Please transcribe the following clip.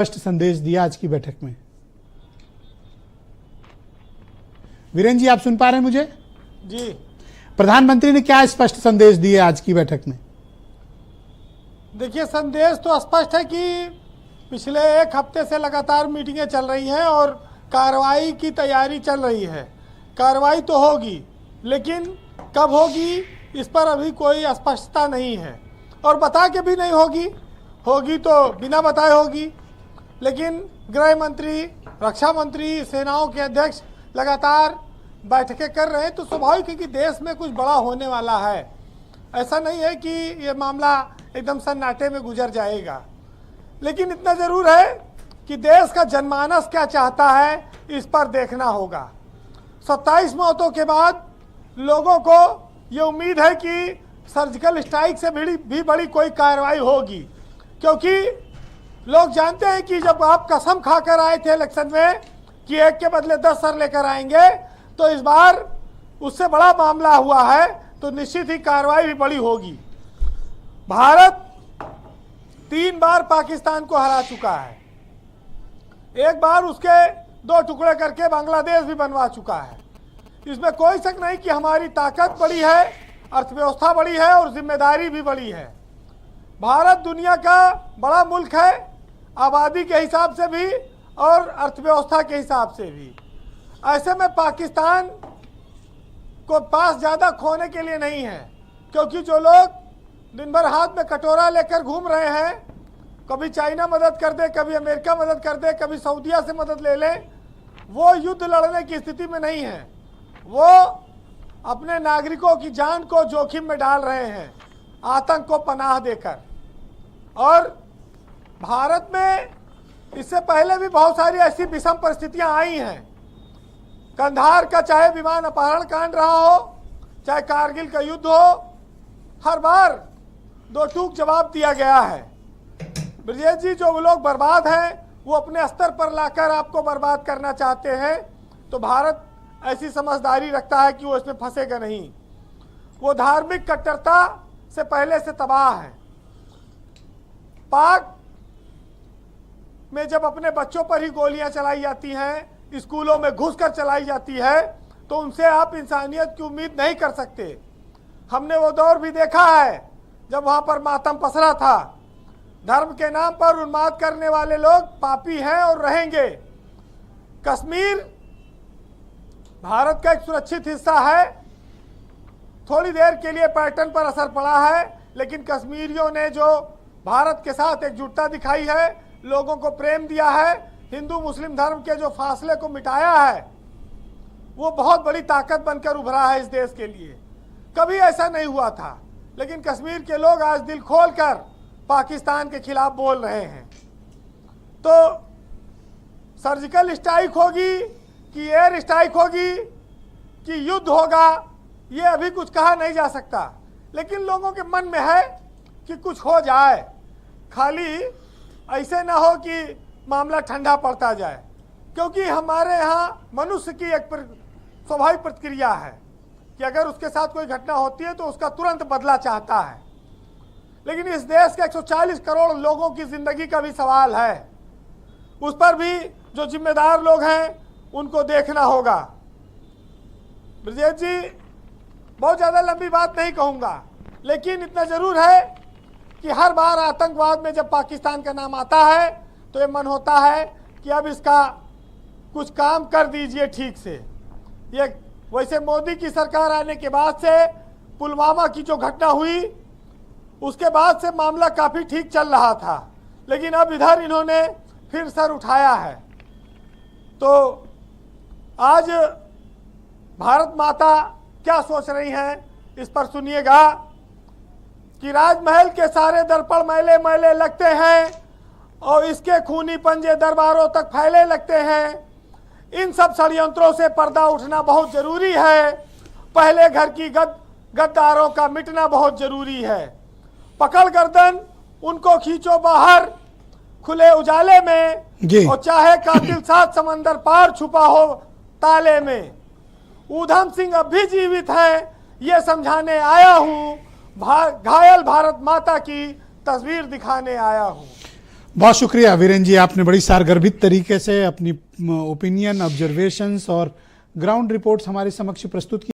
स्पष्ट संदेश दिया आज की बैठक में। वीरेंद्र जी, आप सुन पा रहे हैं मुझे? जी, प्रधानमंत्री ने क्या स्पष्ट संदेश दिए आज की बैठक में? देखिए, संदेश तो स्पष्ट है कि पिछले एक हफ्ते से लगातार मीटिंगें चल रही हैं और कार्रवाई की तैयारी चल रही है। कार्रवाई तो होगी, लेकिन कब होगी इस पर अभी कोई स्पष्टता नहीं है और बता के भी नहीं होगी। होगी तो बिना बताए होगी। लेकिन गृह मंत्री, रक्षा मंत्री, सेनाओं के अध्यक्ष लगातार बैठकें कर रहे हैं, तो स्वाभाविक है कि देश में कुछ बड़ा होने वाला है। ऐसा नहीं है कि ये मामला एकदम सन्नाटे में गुजर जाएगा। लेकिन इतना ज़रूर है कि देश का जनमानस क्या चाहता है, इस पर देखना होगा। 27 मौतों के बाद लोगों को ये उम्मीद है कि सर्जिकल स्ट्राइक से भी बड़ी कोई कार्रवाई होगी, क्योंकि लोग जानते हैं कि जब आप कसम खाकर आए थे इलेक्शन में कि एक के बदले 10 सर लेकर आएंगे, तो इस बार उससे बड़ा मामला हुआ है, तो निश्चित ही कार्रवाई भी बड़ी होगी। भारत 3 बार पाकिस्तान को हरा चुका है। एक बार उसके 2 टुकड़े करके बांग्लादेश भी बनवा चुका है। इसमें कोई शक नहीं कि हमारी ताकत बड़ी है, अर्थव्यवस्था बड़ी है और जिम्मेदारी भी बड़ी है। भारत दुनिया का बड़ा मुल्क है, आबादी के हिसाब से भी और अर्थव्यवस्था के हिसाब से भी। ऐसे में पाकिस्तान को पास ज़्यादा खोने के लिए नहीं है, क्योंकि जो लोग दिन भर हाथ में कटोरा लेकर घूम रहे हैं, कभी चाइना मदद कर दे, कभी अमेरिका मदद कर दे, कभी सऊदीया से मदद ले लें, वो युद्ध लड़ने की स्थिति में नहीं है। वो अपने नागरिकों की जान को जोखिम में डाल रहे हैं आतंक को पनाह देकर। और भारत में इससे पहले भी बहुत सारी ऐसी विषम परिस्थितियां आई हैं। कंधार का चाहे विमान अपहरण कांड रहा हो, चाहे कारगिल का युद्ध हो, हर बार दो टूक जवाब दिया गया है। ब्रजेश जी, जो वो लोग बर्बाद हैं वो अपने स्तर पर लाकर आपको बर्बाद करना चाहते हैं, तो भारत ऐसी समझदारी रखता है कि वो इसमें फंसेगा नहीं। वो धार्मिक कट्टरता से पहले से तबाह है। पाक में जब अपने बच्चों पर ही गोलियां चलाई जाती हैं, स्कूलों में घुसकर चलाई जाती है, तो उनसे आप इंसानियत की उम्मीद नहीं कर सकते। हमने वो दौर भी देखा है जब वहाँ पर मातम पसरा था। धर्म के नाम पर उन्माद करने वाले लोग पापी हैं और रहेंगे। कश्मीर भारत का एक सुरक्षित हिस्सा है। थोड़ी देर के लिए पर्यटन पर असर पड़ा है, लेकिन कश्मीरियों ने जो भारत के साथ एकजुटता दिखाई है, लोगों को प्रेम दिया है, हिंदू मुस्लिम धर्म के जो फासले को मिटाया है, वो बहुत बड़ी ताकत बनकर उभरा है इस देश के लिए। कभी ऐसा नहीं हुआ था, लेकिन कश्मीर के लोग आज दिल खोलकर पाकिस्तान के खिलाफ बोल रहे हैं। तो सर्जिकल स्ट्राइक होगी कि एयर स्ट्राइक होगी कि युद्ध होगा, ये अभी कुछ कहा नहीं जा सकता। लेकिन लोगों के मन में है कि कुछ हो जाए, खाली ऐसे ना हो कि मामला ठंडा पड़ता जाए। क्योंकि हमारे यहाँ मनुष्य की एक स्वाभाविक प्रतिक्रिया है कि अगर उसके साथ कोई घटना होती है तो उसका तुरंत बदला चाहता है। लेकिन इस देश के 140 करोड़ लोगों की ज़िंदगी का भी सवाल है। उस पर भी जो जिम्मेदार लोग हैं उनको देखना होगा। ब्रजेश जी, बहुत ज़्यादा लंबी बात नहीं कहूँगा, लेकिन इतना ज़रूर है कि हर बार आतंकवाद में जब पाकिस्तान का नाम आता है तो ये मन होता है कि अब इसका कुछ काम कर दीजिए ठीक से। ये वैसे मोदी की सरकार आने के बाद से पुलवामा की जो घटना हुई, उसके बाद से मामला काफ़ी ठीक चल रहा था, लेकिन अब इधर इन्होंने फिर सर उठाया है। तो आज भारत माता क्या सोच रही हैं, इस पर सुनिएगा कि राजमहल के सारे दर्पण मैले मैले लगते हैं और इसके खूनी पंजे दरबारों तक फैले लगते हैं। इन सब षड्यंत्रों से पर्दा उठना बहुत जरूरी है। पहले घर की गद्दारों का मिटना बहुत जरूरी है। पकड़ गर्दन उनको खींचो बाहर खुले उजाले में, और चाहे कातिल 7 समंदर पार छुपा हो ताले में। ऊधम सिंह अब भी जीवित है, ये समझाने आया हूँ। घायल भारत माता की तस्वीर दिखाने आया हूँ। बहुत शुक्रिया वीरेन जी, आपने बड़ी सारगर्भित तरीके से अपनी ओपिनियन, ऑब्जर्वेशंस और ग्राउंड रिपोर्ट्स हमारे समक्ष प्रस्तुत की।